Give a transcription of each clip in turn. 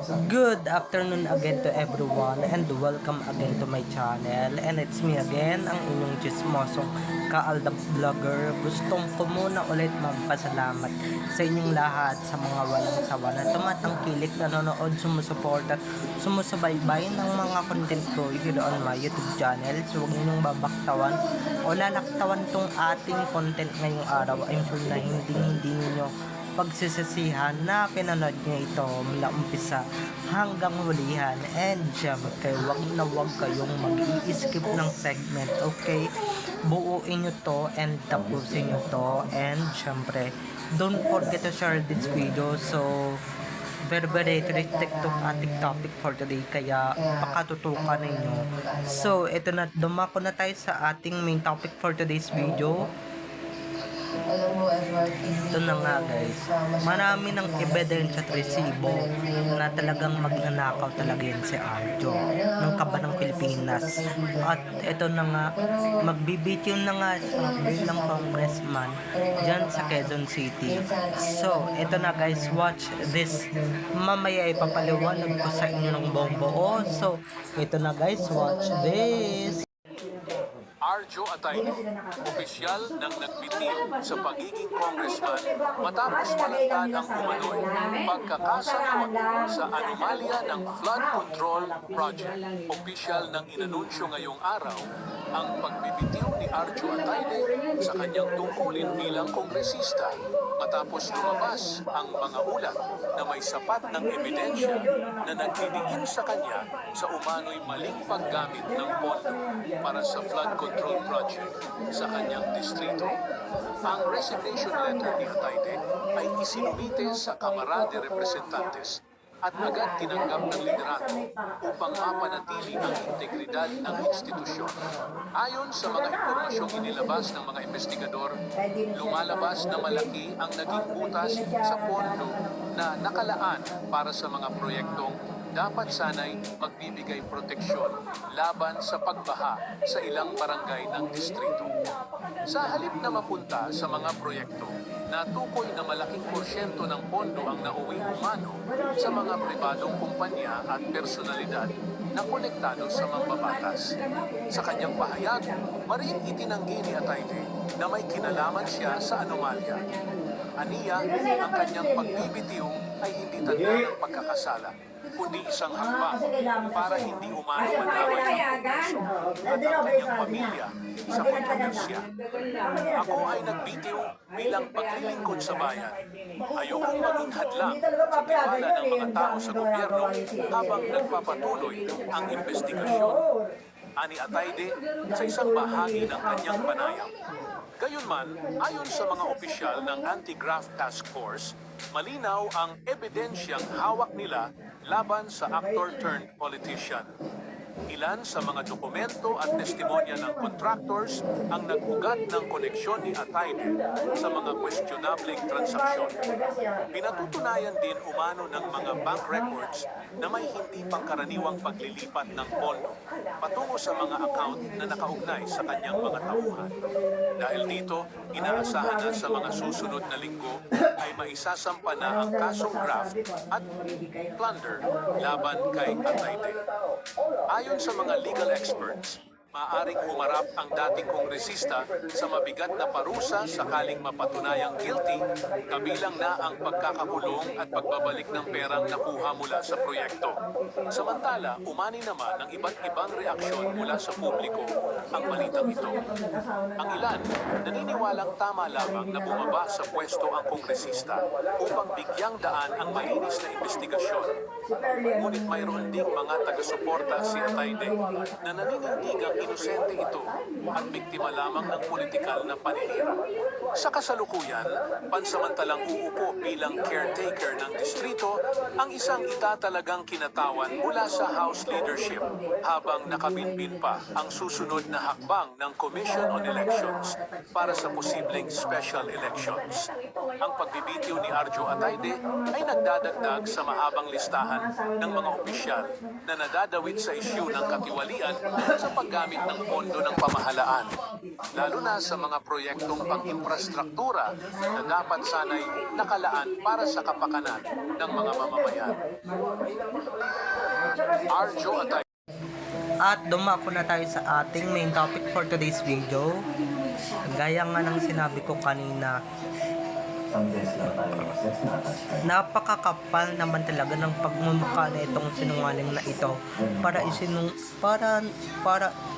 Good afternoon again to everyone and welcome again to my channel, and it's me again, ang inyong chismosong kaaldab vlogger. Gustong ko muna ulit magpasalamat sa inyong lahat sa mga walang sawa na tumatangkilik, nanonood, sumusuporta, sumusubaybay ng mga content ko here on my YouTube channel. So huwag ninyong babaktawan o lalaktawan tong ating content ngayong araw. I'm sure na hindi ninyo pagsisisihan na pinanood niyo ito mula umpisa hanggang hulihan. And syempre, wag kayong mag-i-skip ng segment, okay? Buuin nyo to and tapusin nyo to. And syempre, don't forget to share this video. So very realistic to ating topic for today, kaya pakatutukan ninyo. So ito na, dumako na tayo sa ating main topic for today's video. Ito na nga guys, marami ng ebidensya at resibo na talagang magnanakaw talaga yun si Arjo ng kaba ng Pilipinas. At ito na nga, magbibityo na nga siya bilang congressman dyan sa Quezon City. So ito na guys, watch this. Mamaya ipapaliwanag ko sa inyo ng buong buo. So ito na guys, watch this. Arjo Atayde, opisyal ng nagbitiw sa pagiging congressman matapos malantad ang umano'y pagkakasangkot sa anomalya ng flood control project. Opisyal ng inanunsyo ngayong araw ang pagbibitiw ni Arjo Atayde sa kanyang tungkulin bilang kongresista matapos lumabas ang mga ulat na may sapat ng ebidensya na nagdidiin sa kanya sa umano'y maling paggamit ng pondo para sa flood control project sa kanyang distrito. Ang resignation letter ni Atayde ay isinumite sa Kamara de Representantes at agad tinanggap ng liderato upang mapanatili ang integridad ng institusyon. Ayon sa mga impormasyong inilabas ng mga investigador, lumalabas na malaki ang naging butas sa pondo na nakalaan para sa mga proyektong dapat sanay magbibigay proteksyon laban sa pagbaha sa ilang barangay ng distrito. Sa halip na mapunta sa mga proyekto, natukoy na malaking porsyento ng pondo ang nauwi umano sa mga pribadong kumpanya at personalidad na konektado sa mambabatas. Sa kanyang pahayag, maring itinanggi ni Atayde na may kinalaman siya sa anomalya. Aniya, ang kanyang pagbibitiw ay hindi tanda ng pagkakasala, kundi isang hakbang para hindi umano manaway ng Kongreso at ang kanyang pamilya sa kontrobersya. Ako ay nagbitiw bilang paglilingkod sa bayan. Ayokong maging hadlang sa tiwala ng mga tao sa gobyerno habang nagpapatuloy ang investigasyon. Ani Atayde sa isang bahagi ng kanyang panayam. Gayunman, ayon sa mga opisyal ng Anti-Graft Task Force, malinaw ang ebidensyang hawak nila laban sa actor-turned-politician. Ilan sa mga dokumento at testimonya ng contractors ang nag-ugat ng koneksyon ni Atayde sa mga questionableng transaksyon. Pinatutunayan din umano ng mga bank records na may hindi pangkaraniwang paglilipat ng pondo patungo sa mga account na nakaugnay sa kanyang mga tauhan. Dahil dito, inaasahan na sa mga susunod na linggo ay maisasampa na ang kasong graft at plunder laban kay Atayde. Ayon sa mga legal experts, maaaring humarap ang dating kongresista sa mabigat na parusa sakaling mapatunayang guilty, kabilang na ang pagkakakulong at pagbabalik ng perang nakuha mula sa proyekto. Samantala, umani naman ng iba't ibang reaksyon mula sa publiko ang balitang ito. Ang ilan, naniniwalang tama lamang na bumaba sa pwesto ang kongresista upang bigyang daan ang malinis na investigasyon. Ngunit mayroon ding mga taga-suporta si Atayde na naninindigang inosente ito at biktima lamang ng politikal na paninira. Sa kasalukuyan, pansamantalang uupo bilang caretaker ng distrito ang isang itatalagang kinatawan mula sa House leadership habang nakabinbin pa ang susunod na hakbang ng Commission on Elections para sa posibleng special elections. Ang pagbibitiw ni Arjo Atayde ay nagdadagdag sa mahabang listahan ng mga opisyal na nadadawit sa isyu ng katiwalian sa paggamit paggamit ng pondo ng pamahalaan, lalo na sa mga proyektong pang-infrastruktura na dapat sanay nakalaan para sa kapakanan ng mga mamamayan. Arjo Atay. At dumako na tayo sa ating main topic for today's video. Gaya nga ng sinabi ko kanina, napakakapal naman talaga ng pagmumukha na itong sinungaling na ito para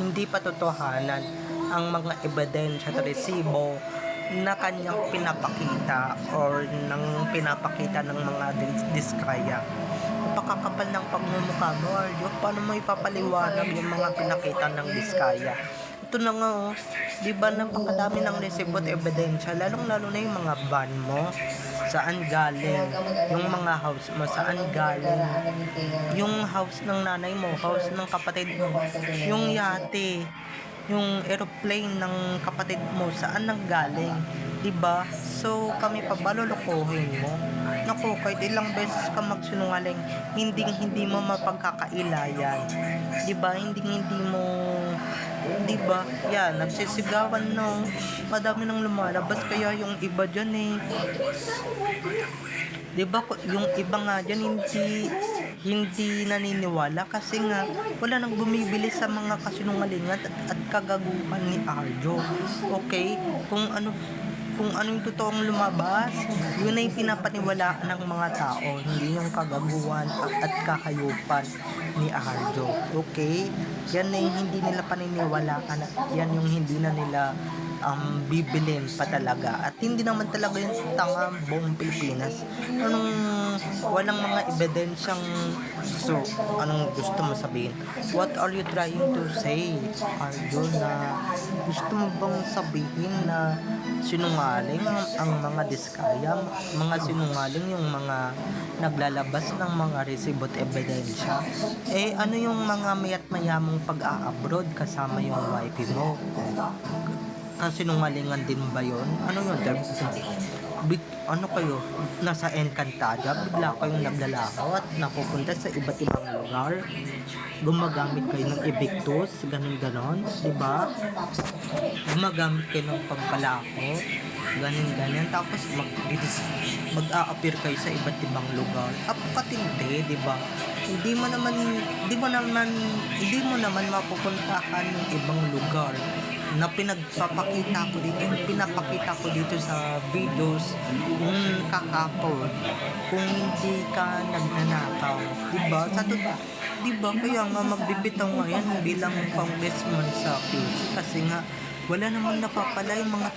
hindi patotohanan ang mga ebidensya at resibo na kanyang pinapakita or nang pinapakita ng mga diskaya. Napakakapal ng pagmumukha mo, Arjo. Paano mo ipapaliwanag yung mga pinakita ng diskaya? Ito na nga, oh. Di ba napakadami ng resibo at ebidensya, lalong-lalo na yung mga van mo, saan galing, yung mga house mo, saan galing, yung house ng nanay mo, house ng kapatid mo, yung yate, yung aeroplane ng kapatid mo, saan nang galing, diba? So, kami pa ba lulukuhin mo? Naku, kahit ilang beses ka magsinungaling, hindi mo mapagkakailayan. Diba? Hindi mo, diba? Yan, nagsisigawan no. Madami nang lumalabas, kaya yung iba dyan eh. Diba? Yung iba nga dyan, hindi naniniwala kasi nga wala nang bumibili sa mga kasinungalingan at kagaguhan ni Arjo. Okay? Kung ano yung totoong lumabas, yun ay pinapaniwalaan ng mga tao, hindi yung kagaguhan at kakayupan ni Arjo. Okay? Yan ay hindi nila paniniwalaan at yan yung hindi na nila bibilin pa talaga. At hindi naman talaga yung tanga buong Pilipinas. Walang mga ebidensyang anong gusto mo sabihin? What are you trying to say, Arjo? Na gusto mo bang sabihin na sinungaling ang mga diskaya, mga sinungaling yung mga naglalabas ng mga resibo at ebidensya? Eh, ano yung mga mayat mayamong pag-a-abroad kasama yung wife mo? Kasinungalingan din ba yun? Ano yun? Ano kayo? Nasa Encantada? Bigla kayong naglalakaw at napupunta sa iba't ibang lugar? Gumagamit kayo ng evictus? Ganon-ganon? Diba? Gumagamit kayo ng pagpalako? Ganon-ganon. Tapos mag-a-appear kayo sa iba't ibang lugar. Apakatindi, diba? Hindi mo naman mapupuntahan ng ibang lugar na pinapakita ko dito sa videos kung kakapon, kung hindi ka nagnanakaw, diba? Diba? Kaya nga magbibitaw ngayon bilang congressman sa QC kasi nga wala namang napapala yung mga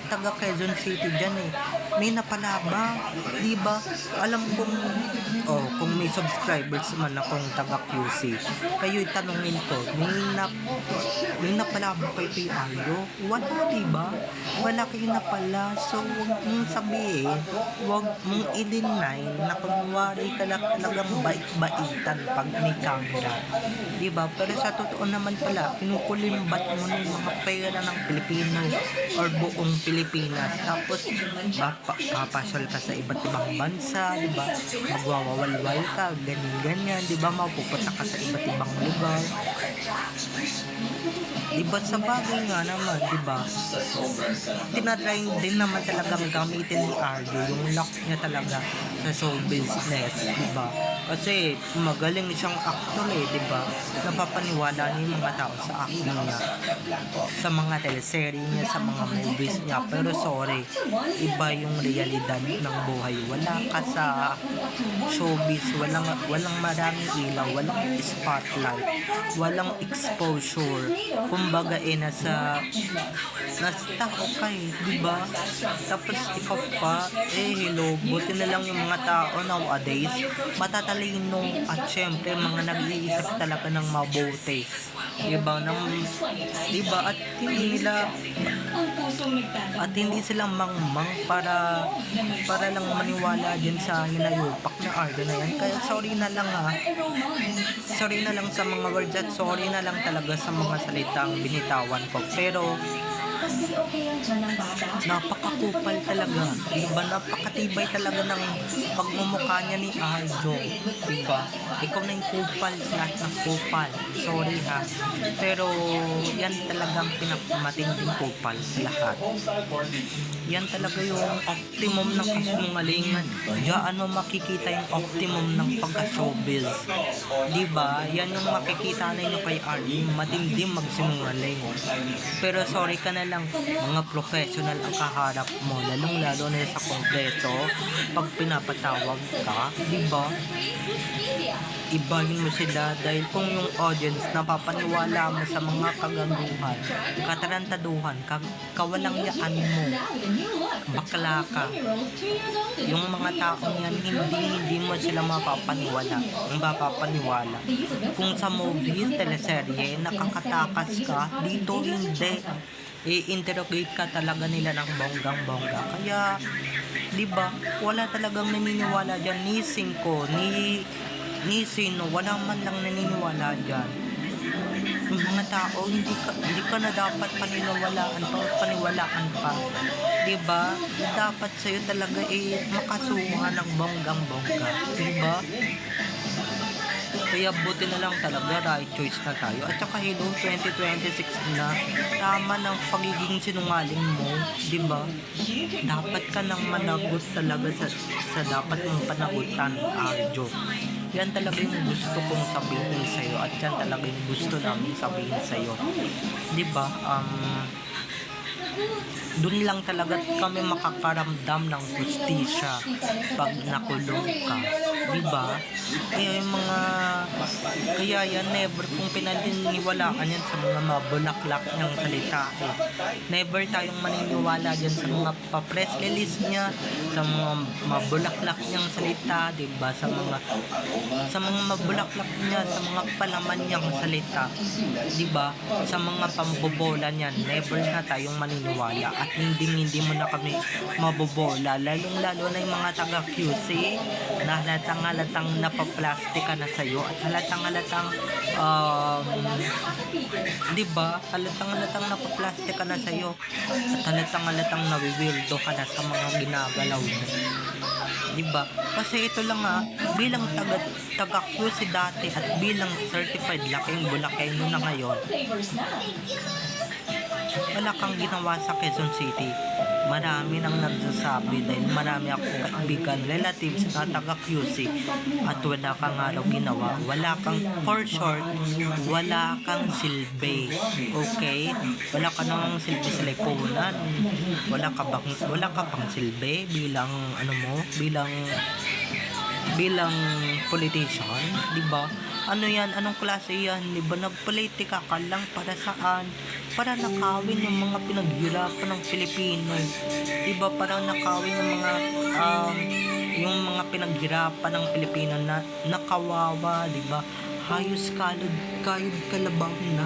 taga Quezon City dyan eh. May napala ba? Diba? Alam kong kung may subscribers man akong taga QC, kayo itanongin ko, may napala ba kay Piano? Wala, diba? Wala kayo napala. So, huwag mong sabihin, huwag mong i-deny na kunwari ka lang talagang bait-baitan pag may camera. Diba? Pero sa totoo naman pala, kinukulimbat mo na yung mga pera ng Pilipino or buong Pilipinas. Tapos, papasal ka sa iba't ibang bansa, diba? Magwawawalwal ka, ganyan-ganyan, diba? Mapupunta ka sa iba't ibang lugar. Diba? Sa bagay nga naman, diba? Tinatry din naman talagang gamitin ni Arjo yung luck niya talaga sa show business, diba? Kasi magaling siyang actor eh, diba? Napapaniwala niya yung mga tao sa acting niya, sa mga teleserye niya, sa mga movies niya. Pero sorry, iba yung realidad ng buhay. Wala ka sa showbiz, walang maraming ilaw, walang spotlight, walang exposure. Kumbaga nasa tao ka eh, diba? Tapos ikaw pa, hello, buti na lang yung mga tao nowadays, matatalino at syempre mga nag-iisip talaga ng mabuti. Diba? Diba? At hindi sila mangmang para lang maniwala din sa hinayupak na Arjo na yan. Kaya sorry na lang sa mga words at sorry na lang talaga sa mga salitang binitawan ko. Pero Napakakupal talaga. Diba? Napakatibay talaga ng pagmumukha niya ni Arjo. Diba? Ikaw na yung kupal, lahat ng kupal. Sorry ha. Pero yan talagang pinakamatinding kupal sa lahat. Yan talaga yung optimum ng kasinungalingan. Diyan mo makikita yung optimum ng pagka-showbiz. Diba? Yan yung makikita ninyo kay Arjo. Matindi magsinungaling. Pero sorry ka na lang, mga professional ang kaharap mo, lalong-lalo na sa kongreso, pag pinapatawag ka, diba? Ibahin mo sila dahil kung yung audience napapaniwala mo sa mga kagaguhan, katarantaduhan, kawalang yaan mo, bakla ka. Yung mga taong yan, hindi mo sila mapapaniwala. Kung sa movies, teleserye, nakakatakas ka, dito hindi. I-interrogate ka talaga nila ng bonggang-bongga. Kaya, di ba, wala talagang naniniwala dyan, ni Singko, ni sino, wala man lang naniniwala dyan. Yung mga tao, hindi ka na dapat paniwalaan pa. Diba? Dapat sa'yo talaga makasuha ng bonggang-bongga. Diba? Kaya buti na lang talaga, right choice na tayo. At saka hello, 2026 na, tama ng pagiging sinungaling mo, di ba? Dapat ka nang managot talaga sa dapat mong panagutan, Arjo. Yan talaga yung gusto kong sabihin sa'yo at yan talaga yung gusto namin sabihin sa'yo. Di ba? Doon lang talaga kami makakaramdam ng justisya pag nakulong ka. Diba? Kaya yung mga kaya yan never kung pinaniniwalaan yan sa mga mabulaklak niyang salita never tayong maniniwala dyan sa mga pa-press release niya, sa mga mabulaklak niyang salita, diba? Sa mga mabulaklak niya, sa mga palaman niyang salita, diba? Sa mga pambobola niyan, never na tayong maniniwala at hindi mo na kami mabobola, lalong-lalo na yung mga taga-QC na halatang napaplastic ka na sa'yo at halatang diba, halatang napaplastic ka na sa'yo at halatang nawiwildo ka na sa mga ginagalaw mo, diba? Kasi ito lang bilang taga-QC dati at bilang certified laking Bulakenyo na ngayon, wala kang ginawa sa Quezon City. Marami nang nagsasabi dahil marami akong kaibigan, relatives na taga QC at wala kang araw ginawa. Wala kang, for short, wala kang silbi. Okay? Wala ka nang silbi sa lipunan. Wala ka bang silbi bilang politician, di ba? Ano yan? Anong klase yan? Di ba? Nagpolitika ka lang para saan? Para nakawin yung mga pinaghirapan ng Pilipino. Di ba? Para nakawin yung mga pinaghirapan ng Pilipino na nakawawa, di ba? Hayos kayod kalabaw na,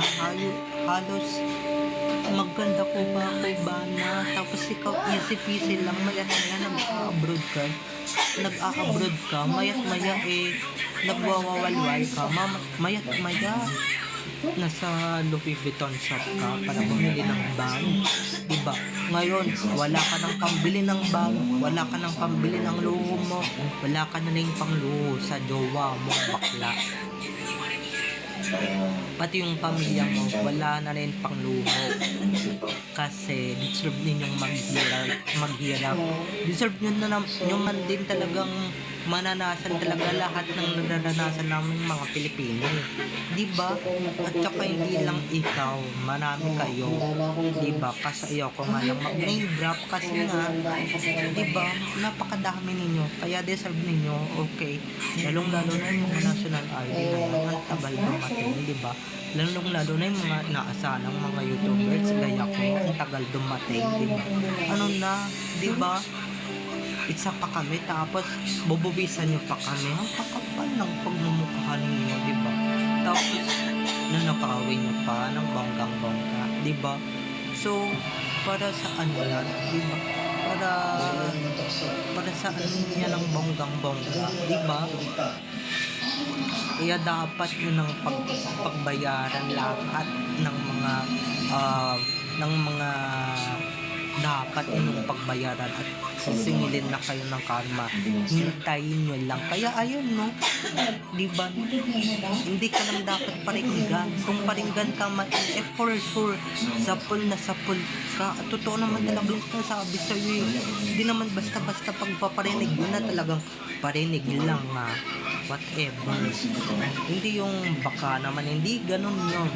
halos maganda ko ba na, tapos ikaw easy-peasy lang, maya-maya nag-a-abroad ka, maya-maya nagwawawalwal ka, maya-maya nasa Louis Vuitton shop ka para bumili ng bag, diba? Ngayon, wala ka nang pambili ng bag, wala ka nang pambili ng luho mo, wala ka na rin pangluho sa jowa mo, bakla. Pati yung pamilya mo, wala na rin pangluho. Kasi deserve ninyong maghirap. Deserve nyo man din talagang mananasan talaga lahat ng nararanasan namin mga Pilipino. Diba? At saka hindi lang ikaw, marami kayo. Diba? Kasi ayoko nga lang mag-name drop kasi nga, diba? Napakadami ninyo. Kaya deserve ninyo, okay. Lalong-lalo na yung mga national ID na yan, ang tagal dumating, diba? Lalong-lalo na yung mga inaasahan ng mga YouTubers, gaya ko, ang tagal dumating, diba? Ano na, diba? Isa pa kami, tapos bububisan nyo pa kami. Ang kakapal ng pagmumukha ninyo, diba? Tapos, nanakawin nyo pa ng bonggang-bongga, diba? So, para saan yan, diba? Para saan yan ang bonggang-bongga, diba? Kaya dapat yun ang pagbayaran lahat ng mga ng mga dapat inyong pagbayaran at sisingilin na kayo ng karma. Hintayin nyo lang. Kaya ayun, no? Diba? Hindi ka lang dapat paringgan. Kung paringgan ka man, for sure, sapul na sapul ka. Totoo naman talagang sabi sa'yo eh. Hindi naman basta-basta pagpaparinig yun na talagang parinig lang nga. Whatever. Hindi yung baka naman, hindi ganun yun.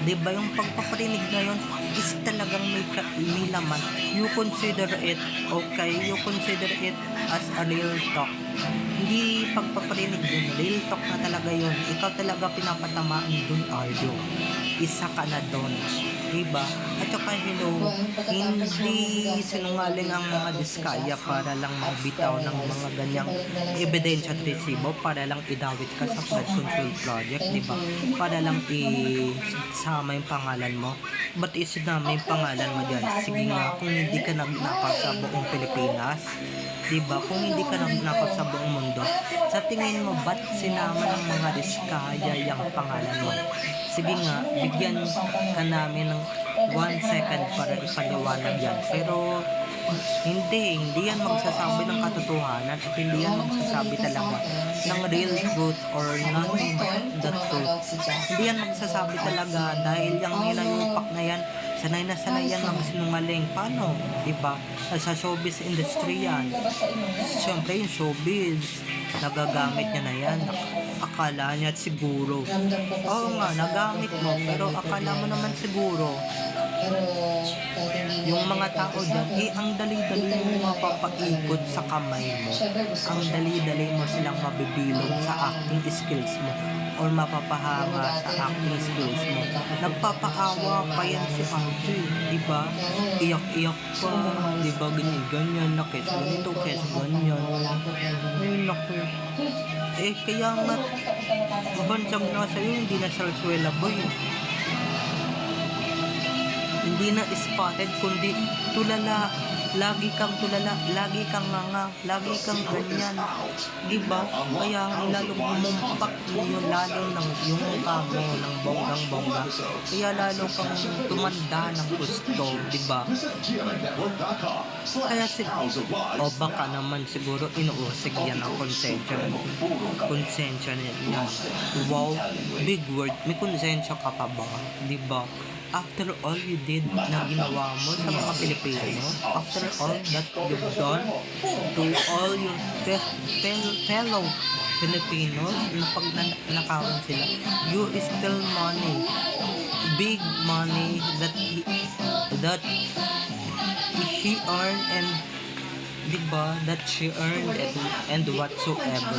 Diba yung pagpaparinig na yun is talagang may laman. You consider it, okay? You consider it as a real talk. Hindi pagpaparinig yun, real talk na talaga yun. Ikaw talaga pinapatamaan dun, Arjo. Isa ka na dun. Diba? At saka hello, hindi sinungaling ang mga diskaya para lang magbitaw ng mga ganyang ebidensya at resibo para lang idawit ka sa flood control project, diba? Para lang isama yung pangalan mo. Ba't isinama yung pangalan mo dyan? Sige nga, kung hindi ka nagnakaw sa buong Pilipinas, diba? Kung hindi ka nagnakaw sa buong mundo, sa tingin mo, ba't sinama ng mga diskaya yung pangalan mo? Sige nga, bigyan ka namin ng 1 second para ipaliwanag yan. Pero hindi yan magsasabi ng katotohanan at hindi yan magsasabi talaga ng real truth or nothing but the truth. Hindi yan magsasabi talaga dahil yung hinayupak na yan, sanay na sanay yan magsinungaling. Paano? Diba? Sa showbiz industry yan. Siyempre yung showbiz, nagagamit niya na yan. Akala niya siguro. Oo nga, nagamit mo. Pero akala mo naman siguro. Yung mga tao dyan, ang dali-dali mo mapapaikot sa kamay mo. Ang dali-dali mo silang mabibilog sa acting skills mo or mapapahanga sa acting skills mo. Nagpapaawa pa yan si Arjo, diba? Iyak-iyak pa, diba? Ganyan-ganyan, nakes ganito, kes ganyan. Ay, naku. Kaya nga, bansang na sa'yo, hindi na sarsuela boy. Hindi na spotted, kundi tulala. Lagi kang tulala, lagi kang nganga, lagi kang ganyan. Diba? Kaya lalong bumumpak yung lalo ng yung mukha mo ng bonggang-bongga. Kaya lalo kang tumanda ng gusto, diba? Kaya o baka naman siguro inuusig yan ang konsensya. Konsensya niya. Wow, big word. May konsensya ka pa ba? Diba? After all you did na ginawa mo sa mga Pilipino, after all that you've done to all your fellow Filipinos na pag nanakawan sila, you still money, big money that she earned and diba, that she earned and whatsoever.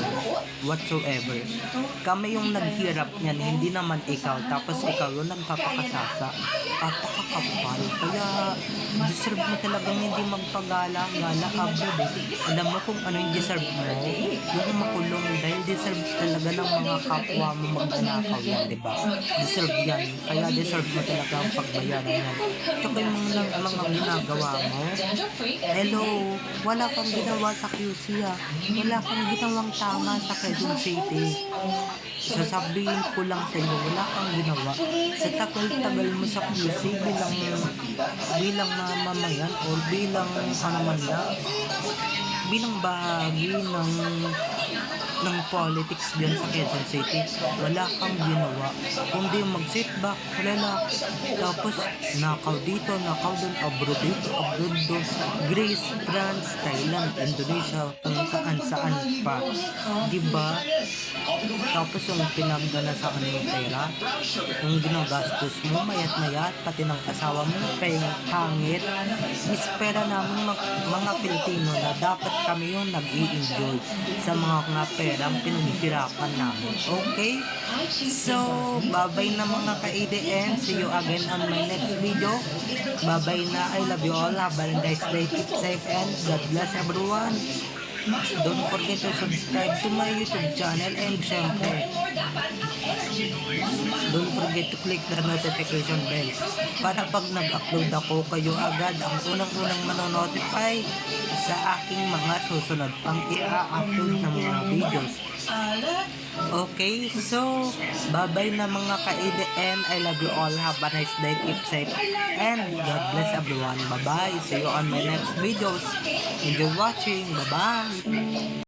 Kami yung naghirap niyan, hindi naman ikaw. Tapos ikaw yung nagpapakasasa. Papakakapal. Kaya deserve mo talagang hindi magpagala-gala abroad eh. Alam mo kung ano yung deserve mo? Yung makulong dahil deserve talaga ng mga kapwa mo magnanakaw yan, diba? Deserve yan. Kaya deserve mo talaga ang pagbayaran yan. Tsaka yung mga ginagawa mo, hello, wala kang ginawa sa QC ah. Wala kang ginawang tama sa Quezon City. Sasabihin ko lang sa inyo, wala kang ginawa. Sa tagal-tagal mo sa QC bilang mamamayan o bilang ano man lang, bilang bahagi ng politics diyan sa Quezon City, wala kang ginawa kundi mag-sit back, relax, tapos nakaw dito, nakaw doon, abroad dito, abroad doon, Greece, France, Thailand, Indonesia, kung saan pa, diba? Tapos yung pinagdala sa kanila pera, yung ginagastos mo, mayat-mayat, pati ng asawa mo, kaya hangit, is pera namin mga Pilipino na dapat kami yung nag-i-enjoy sa mga perang pinaghihirapan namin. Okay? So, bye-bye na mga ka-ADN. See you again on my next video. Bye-bye na. I love you all. Have a nice day. Keep safe and God bless everyone. Don't forget to subscribe to my YouTube channel and syempre, don't forget to click the notification bell para pag nag-upload ako, kayo agad ang unang-unang manonotify sa aking mga susunod pang i-upload ng mga videos. Okay, so bye-bye na mga ka-ADN. I love you all. Have a nice day. Keep safe. And God bless everyone. Bye-bye. See you on my next videos. Enjoy watching. Bye-bye.